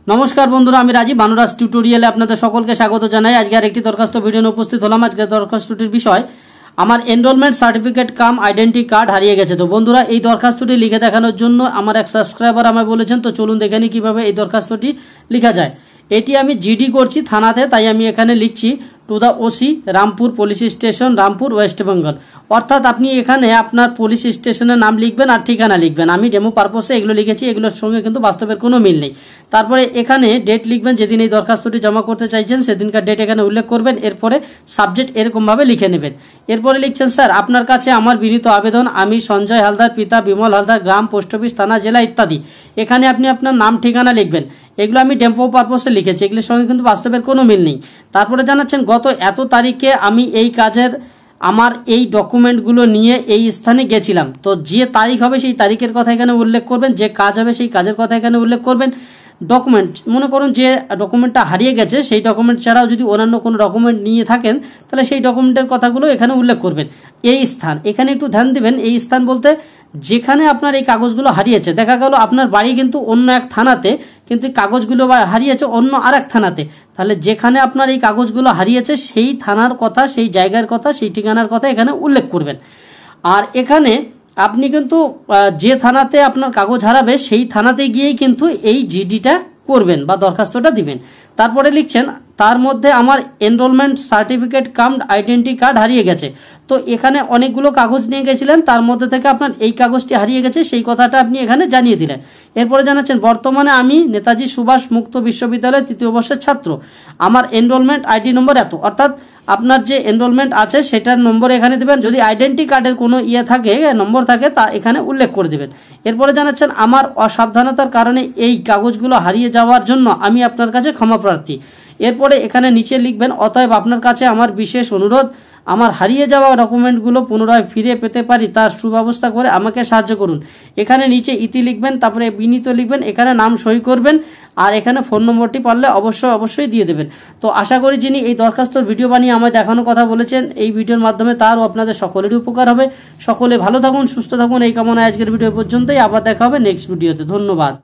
নমস্কার বন্ধুরা, আমি রাজীব বানুরাজ টিউটোরিয়ালে আপনাদের সকলকে স্বাগত জানাই। আজকে আর একটি দরখাস্ত ভিডিও নিয়ে উপস্থিত হলাম। আজকের দরখাস্তটির বিষয় আমার এনরোলমেন্ট সার্টিফিকেট কাম আইডেন্টি কার্ড হারিয়ে গেছে। তো বন্ধুরা, এই দরখাস্তটি লিখে দেখানোর জন্য আমার এক সাবস্ক্রাইবার আমায় বলেছেন, তো চলুন দেখে নিই কীভাবে এই দরখাস্তটি লেখা যায়। এটি আমি জিডি করছি থানাতে, তাই আমি এখানে লিখছি to the OC Rampur police station, Rampur, West Bengal. অর্থাৎ আপনি এখানে আপনার পুলিশ স্টেশনের নাম লিখবেন আর ঠিকানা লিখবেন। আমি ডেমো পারপসে এগুলো লিখেছি, এগুলোর সঙ্গে কিন্তু বাস্তবের কোনো মিল নেই। তারপরে এখানে ডেট লিখবেন, যেদিন এই দরখাস্তটি জমা করতে চাইছেন সেদিনকার ডেট এখানে উল্লেখ করবেন। এরপরে সাবজেক্ট এরকমভাবে লিখে নেবেন। এরপরে লিখছেন, স্যার আপনার কাছে আমার বিনীত আবেদন, আমি সঞ্জয় হালদার, পিতা বিমল হালদার, গ্রাম, পোস্ট অফিস, থানা, জেলা ইত্যাদি। এখানে আপনি আপনার নাম ঠিকানা লিখবেন। এগুলো আমি ডেমো পারপসে লিখেছি, এগুলোর সঙ্গে কিন্তু বাস্তবের কোনো মিল নেই। তারপরে জানাচ্ছেন, গত এত তারিখে আমি এই কাজের আমার এই ডকুমেন্টগুলো নিয়ে এই স্থানে গেছিলাম। তো যে তারিখ হবে সেই তারিখের কথা এখানে উল্লেখ করবেন, যে কাজ হবে সেই কাজের কথা এখানে উল্লেখ করবেন। ডকুমেন্ট, মনে করুন যে ডকুমেন্টটা হারিয়ে গেছে, সেই ডকুমেন্ট ছাড়াও যদি অন্যান্য কোনো ডকুমেন্ট নিয়ে থাকেন তাহলে সেই ডকুমেন্টের কথাগুলো এখানে উল্লেখ করবেন। এই স্থান এখানে একটু ধ্যান দিবেন। এই স্থান বলতে যেখানে আপনার এই কাগজগুলো হারিয়েছে, দেখা গেল আপনার বাড়ি কিন্তু অন্য এক থানাতে, কিন্তু কাগজগুলো হারিয়েছে অন্য আর এক থানাতে। তাহলে যেখানে আপনার এই কাগজগুলো হারিয়েছে সেই থানার কথা, সেই জায়গার কথা, সেই ঠিকানার কথা এখানে উল্লেখ করবেন। আর এখানে আপনি কিন্তু যে থানাতে আপনার কাগজ হারাবে সেই থানাতে গিয়েই কিন্তু এই জিডিটা করবেন বা দরখাস্তটা দিবেন। তারপরে লিখছেন, তার মধ্যে আমার এনরোলমেন্ট সার্টিফিকেট কাম আইডেন্টি কার্ড হারিয়ে গেছে। তো এখানে অনেকগুলো কাগজ নিয়ে গেছিলেন, তার মধ্যে থেকে আপনার এই কাগজটি হারিয়ে গেছে, সেই কথাটা আপনি এখানে জানিয়ে দিলেন। এরপরে জানাচ্ছেন, বর্তমানে আমি নেতাজি সুভাষ মুক্ত বিশ্ববিদ্যালয়ের ৩য় বর্ষের ছাত্র, আমার এনরোলমেন্ট আইডি নম্বর এত। অর্থাৎ আপনার যে এনরোলমেন্ট আছে সেটার নম্বর এখানে দেবেন। যদি আইডেন্টি কার্ডের কোনো থাকে, নম্বর থাকে, তা এখানে উল্লেখ করে দেবেন। এরপরে জানাচ্ছেন, আমার অসাবধানতার কারণে এই কাগজগুলো হারিয়ে যাওয়ার জন্য আমি আপনার কাছে ক্ষমা প্রার্থী। এরপরে এখানে নিচে লিখবেন, অতএব আপনার কাছে আমার বিশেষ অনুরোধ, আমার হারিয়ে যাওয়া ডকুমেন্টগুলো পুনরায় ফিরে পেতে পারি তার সুব্যবস্থা করে আমাকে সাহায্য করুন। এখানে নিচে ইতি লিখবেন, তারপরে বিনীত লিখবেন, এখানে নাম সই করবেন, আর এখানে ফোন নম্বরটি পারলে অবশ্যই দিয়ে দেবেন। তো আশা করি যিনি এই দরখাস্তর ভিডিও বানিয়ে আমায় দেখানোর কথা বলেছেন, এই ভিডিওর মাধ্যমে তারও আপনাদের সকলেরই উপকার হবে। সকলে ভালো থাকুন, সুস্থ থাকুন, এই কামনায় আজকের ভিডিও পর্যন্তই। আবার দেখা হবে নেক্সট ভিডিওতে। ধন্যবাদ।